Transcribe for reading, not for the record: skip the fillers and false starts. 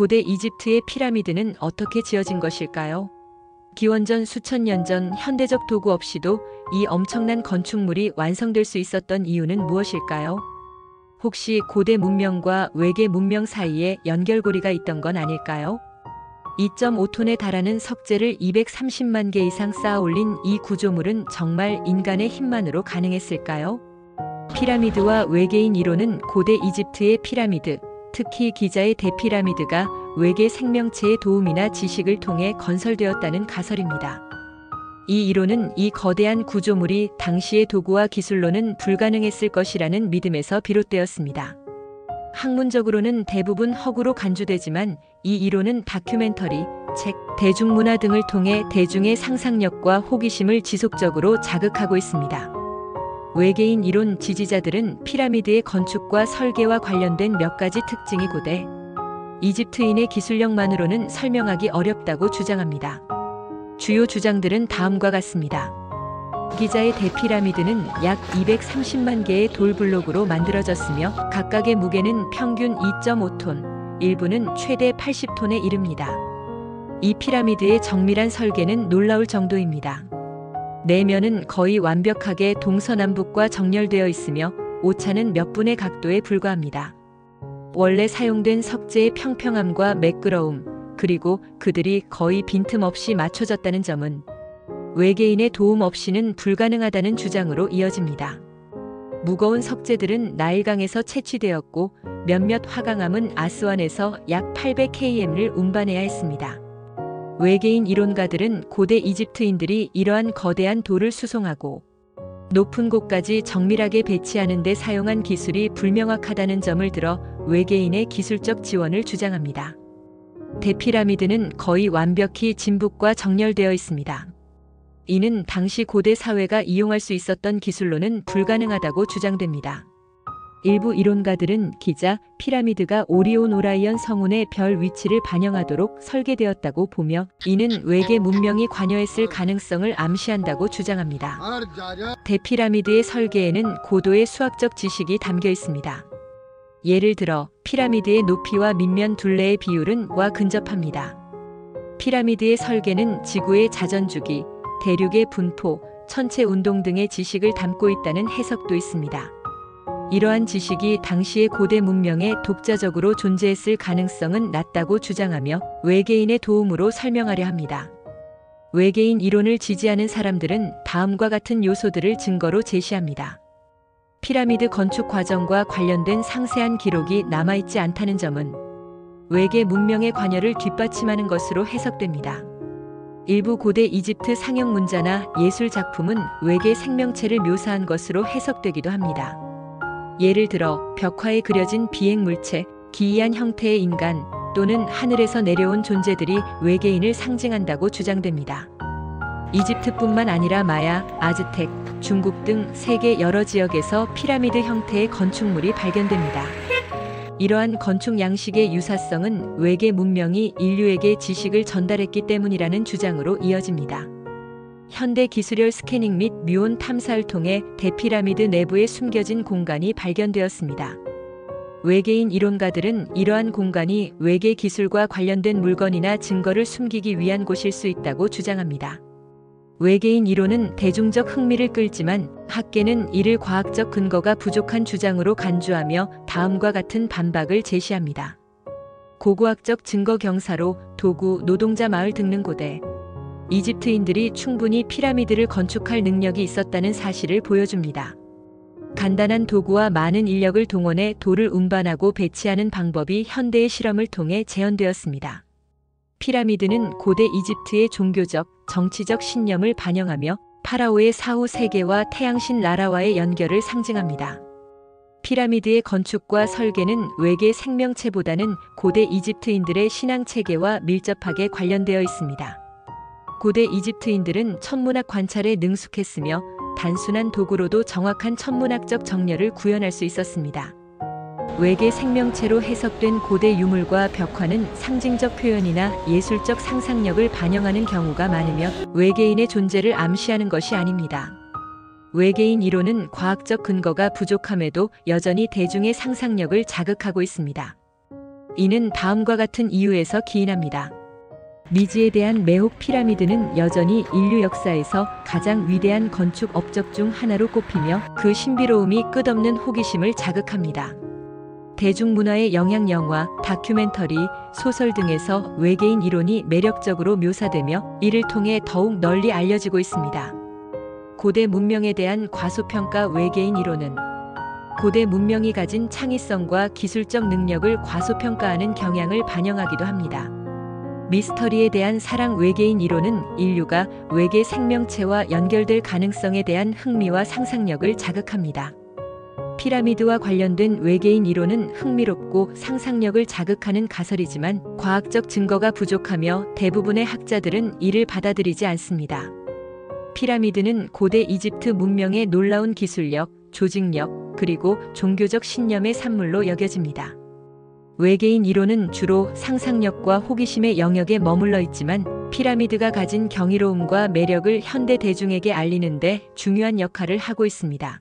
고대 이집트의 피라미드는 어떻게 지어진 것일까요? 기원전 수천 년 전 현대적 도구 없이도 이 엄청난 건축물이 완성될 수 있었던 이유는 무엇일까요? 혹시 고대 문명과 외계 문명 사이에 연결고리가 있던 건 아닐까요? 2.5톤에 달하는 석재를 230만 개 이상 쌓아 올린 이 구조물은 정말 인간의 힘만으로 가능했을까요? 피라미드와 외계인 이론은 고대 이집트의 피라미드, 특히 기자의 대피라미드가 외계 생명체의 도움이나 지식을 통해 건설되었다는 가설입니다. 이 이론은 이 거대한 구조물이 당시의 도구와 기술로는 불가능했을 것이라는 믿음에서 비롯되었습니다. 학문적으로는 대부분 허구로 간주되지만 이 이론은 다큐멘터리, 책, 대중문화 등을 통해 대중의 상상력과 호기심을 지속적으로 자극하고 있습니다. 외계인 이론 지지자들은 피라미드의 건축과 설계와 관련된 몇 가지 특징이 고대 이집트인의 기술력만으로는 설명하기 어렵다고 주장합니다. 주요 주장들은 다음과 같습니다. 기자의 대피라미드는 약 230만 개의 돌블록으로 만들어졌으며 각각의 무게는 평균 2.5톤, 일부는 최대 80톤에 이릅니다. 이 피라미드의 정밀한 설계는 놀라울 정도입니다. 내면은 거의 완벽하게 동서남북과 정렬되어 있으며 오차는 몇 분의 각도에 불과합니다. 원래 사용된 석재의 평평함과 매끄러움, 그리고 그들이 거의 빈틈없이 맞춰졌다는 점은 외계인의 도움 없이는 불가능하다는 주장으로 이어집니다. 무거운 석재들은 나일강에서 채취되었고 몇몇 화강암은 아스완에서 약 800km를 운반해야 했습니다. 외계인 이론가들은 고대 이집트인들이 이러한 거대한 돌을 수송하고 높은 곳까지 정밀하게 배치하는 데 사용한 기술이 불명확하다는 점을 들어 외계인의 기술적 지원을 주장합니다. 대피라미드는 거의 완벽히 진북과 정렬되어 있습니다. 이는 당시 고대 사회가 이용할 수 있었던 기술로는 불가능하다고 주장됩니다. 일부 이론가들은 기자, 피라미드가 오리온 오라이언 성운의 별 위치를 반영하도록 설계되었다고 보며 이는 외계 문명이 관여했을 가능성을 암시한다고 주장합니다. 대피라미드의 설계에는 고도의 수학적 지식이 담겨 있습니다. 예를 들어 피라미드의 높이와 밑면 둘레의 비율은 와 근접합니다. 피라미드의 설계는 지구의 자전주기, 대륙의 분포, 천체 운동 등의 지식을 담고 있다는 해석도 있습니다. 이러한 지식이 당시의 고대 문명에 독자적으로 존재했을 가능성은 낮다고 주장하며 외계인의 도움으로 설명하려 합니다. 외계인 이론을 지지하는 사람들은 다음과 같은 요소들을 증거로 제시합니다. 피라미드 건축 과정과 관련된 상세한 기록이 남아있지 않다는 점은 외계 문명의 관여를 뒷받침하는 것으로 해석됩니다. 일부 고대 이집트 상형 문자나 예술 작품은 외계 생명체를 묘사한 것으로 해석되기도 합니다. 예를 들어 벽화에 그려진 비행 물체, 기이한 형태의 인간 또는 하늘에서 내려온 존재들이 외계인을 상징한다고 주장됩니다. 이집트뿐만 아니라 마야, 아즈텍, 중국 등 세계 여러 지역에서 피라미드 형태의 건축물이 발견됩니다. 이러한 건축 양식의 유사성은 외계 문명이 인류에게 지식을 전달했기 때문이라는 주장으로 이어집니다. 현대 기술열 스캐닝 및 뮤온 탐사를 통해 대피라미드 내부에 숨겨진 공간이 발견되었습니다. 외계인 이론가들은 이러한 공간이 외계 기술과 관련된 물건이나 증거를 숨기기 위한 곳일 수 있다고 주장합니다. 외계인 이론은 대중적 흥미를 끌지만 학계는 이를 과학적 근거가 부족한 주장으로 간주하며 다음과 같은 반박을 제시합니다. 고고학적 증거 경사로 도구, 노동자 마을 등등 고대 이집트인들이 충분히 피라미드를 건축할 능력이 있었다는 사실을 보여줍니다. 간단한 도구와 많은 인력을 동원해 돌을 운반하고 배치하는 방법이 현대의 실험을 통해 재현되었습니다. 피라미드는 고대 이집트의 종교적, 정치적 신념을 반영하며 파라오의 사후 세계와 태양신 라라와의 연결을 상징합니다. 피라미드의 건축과 설계는 외계 생명체보다는 고대 이집트인들의 신앙 체계와 밀접하게 관련되어 있습니다. 고대 이집트인들은 천문학 관찰에 능숙했으며 단순한 도구로도 정확한 천문학적 정렬을 구현할 수 있었습니다. 외계 생명체로 해석된 고대 유물과 벽화는 상징적 표현이나 예술적 상상력을 반영하는 경우가 많으며 외계인의 존재를 암시하는 것이 아닙니다. 외계인 이론은 과학적 근거가 부족함에도 여전히 대중의 상상력을 자극하고 있습니다. 이는 다음과 같은 이유에서 기인합니다. 미지에 대한 매혹. 피라미드는 여전히 인류 역사에서 가장 위대한 건축 업적 중 하나로 꼽히며 그 신비로움이 끝없는 호기심을 자극합니다. 대중문화의 영향, 영화, 다큐멘터리, 소설 등에서 외계인 이론이 매력적으로 묘사되며 이를 통해 더욱 널리 알려지고 있습니다. 고대 문명에 대한 과소평가. 외계인 이론은 고대 문명이 가진 창의성과 기술적 능력을 과소평가하는 경향을 반영하기도 합니다. 미스터리에 대한 사랑. 외계인 이론은 인류가 외계 생명체와 연결될 가능성에 대한 흥미와 상상력을 자극합니다. 피라미드와 관련된 외계인 이론은 흥미롭고 상상력을 자극하는 가설이지만 과학적 증거가 부족하며 대부분의 학자들은 이를 받아들이지 않습니다. 피라미드는 고대 이집트 문명의 놀라운 기술력, 조직력, 그리고 종교적 신념의 산물로 여겨집니다. 외계인 이론은 주로 상상력과 호기심의 영역에 머물러 있지만 피라미드가 가진 경이로움과 매력을 현대 대중에게 알리는 데 중요한 역할을 하고 있습니다.